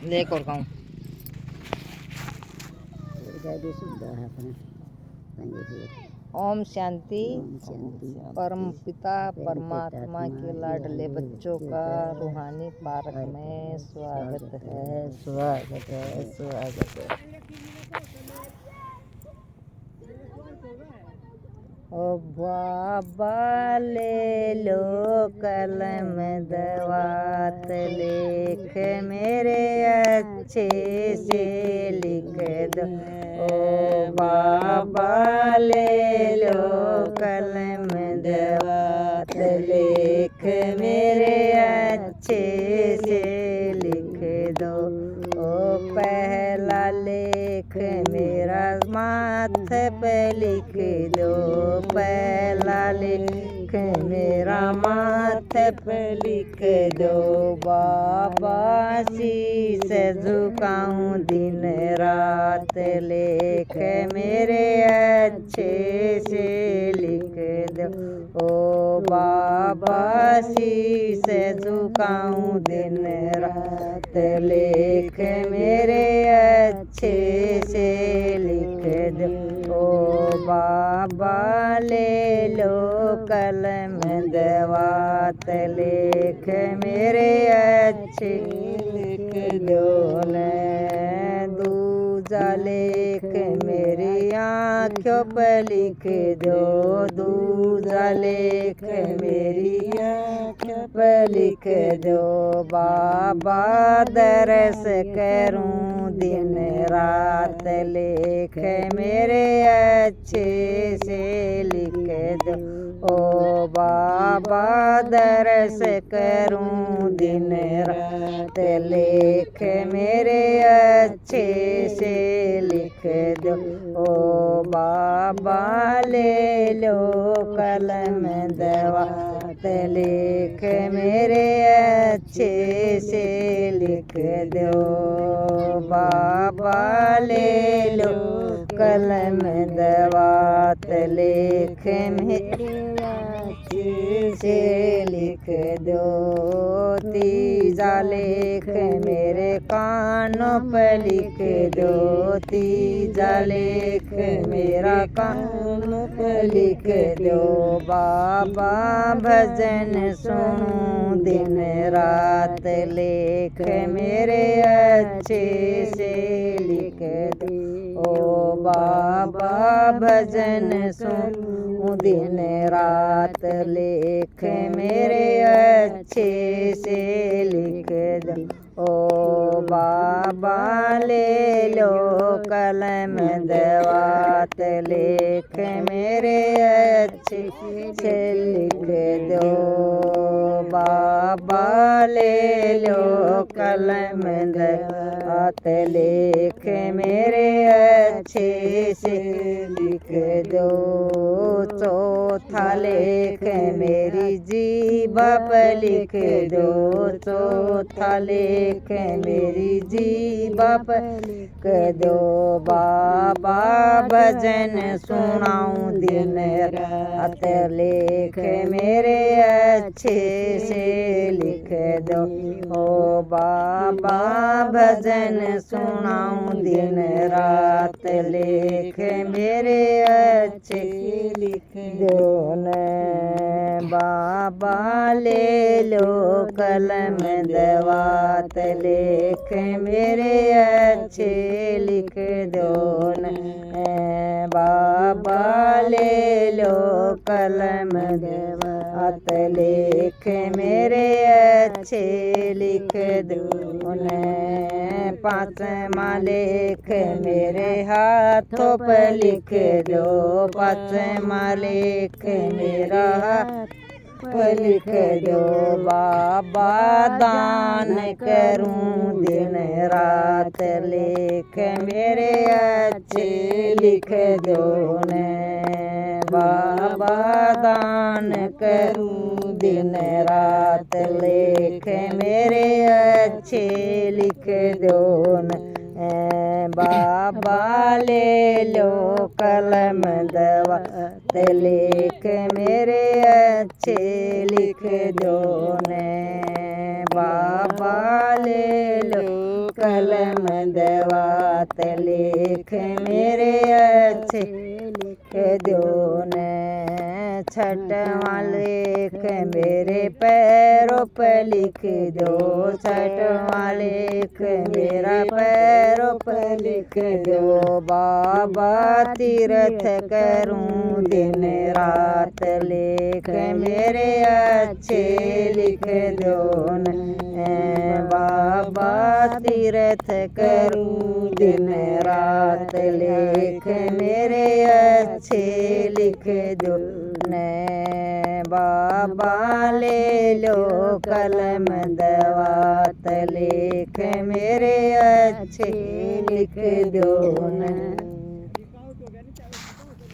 Lake और गाँव ओम शांति। परम पिता परमात्मा के लाडले बच्चों का रूहानी पार्क में स्वागत है, स्वागत है, स्वागत है। ओ बाबा ले लो कलम दवात, लेख मेरे अच्छे से लिख दो। ओ बाबा ले लो कलम दवात, लेख मेरे अच्छे से लिख दो। ओ पहला लेख मेरा माथे पे लिख दो, पहला लेख मेरा माथे पे लिख दो। बाबा शीश झुकाऊं दिन रात, लेख मेरे अच्छे से लिख दो। ओ बाबा शीश झुकाऊं दिन रात, लेख मेरे अच्छे से लिख दो। ओ बाबा ले लो कलम दवात, लेख मेरे अच्छे लिख दो। दूजा लेख मेरी आँखों पर लिख दो, दूजा लेख मेरी आँखों पर लिख दो। बाबा दरस करूं दिन रात, लेख मेरे अच्छे से लिख दो। ओ बाबा दरस करूं दिन रात, लेख मेरे अच्छे से लिख दो। ओ बाबा ले लो कलम दवात, लेख मेरे अच्छे से लिख दो। बाबा ले लो कलम दवात, लेख मेरे अच्छे से लिख दो। तीजा लेख मेरे कानों पर लिख दो, तीजा लेख मेरा कानों पर लिख दो। बाबा भजन सुनूं दिन रात, लेख मेरे अच्छे से लिख दो। ओ बाबा भजन सुनूं दिन रात, लेख मेरे अच्छे से लिख दो। ओ बाबा ले लो कलम दवात, लेख मेरे अच्छे से लिख दो। बाबा ले लो कलम दवात, लेख मेरे अच्छे से लिख दो। चौथा लेख मेरी जीभा पर लिख दो, चौथा लेख मेरी जीभा पर लिख दो। बाबा भजन सुनाऊं दिन रात, लेख मेरे अच्छे से लिख दो। ओ बाबा भजन सुनाऊं दिन रात, लेख मेरे अच्छे लिख दो न। बाबा ले लो कलम दवात, लेख मेरे अच्छे लिख दो न। बाबा ले लो कलम दवात, लेख मेरे अच्छे लिख दो न। पाँचवा लेख मेरे हाथों पर लिख दो, पाँचवा लेख मेरा पर लिख दो। बाबा दान करूं दिन रात, लेख मेरे अच्छे लिख दो न। बाबा दान करूं दिन रात, लेख मेरे अच्छे लिख दो न। बाबा ले लो कलम दवात, लेख मेरे अच्छे लिख दो न। बाबा ले लो कलम दवात लिख मेरे अच्छे लिख दो न छठवां लिख मेरे पैरों पर लिख दो छठवां लिख मेरा पैरों पर लिख दो बाबा तीर्थ करूं दिन रात लिख मेरे अच्छे लिख दो न बाबा तीर्थ करूं दिन रात लिख मेरे अच्छे लिख दो न बाबा ले लो कलम दवात लिख मेरे अच्छे लिख दो न।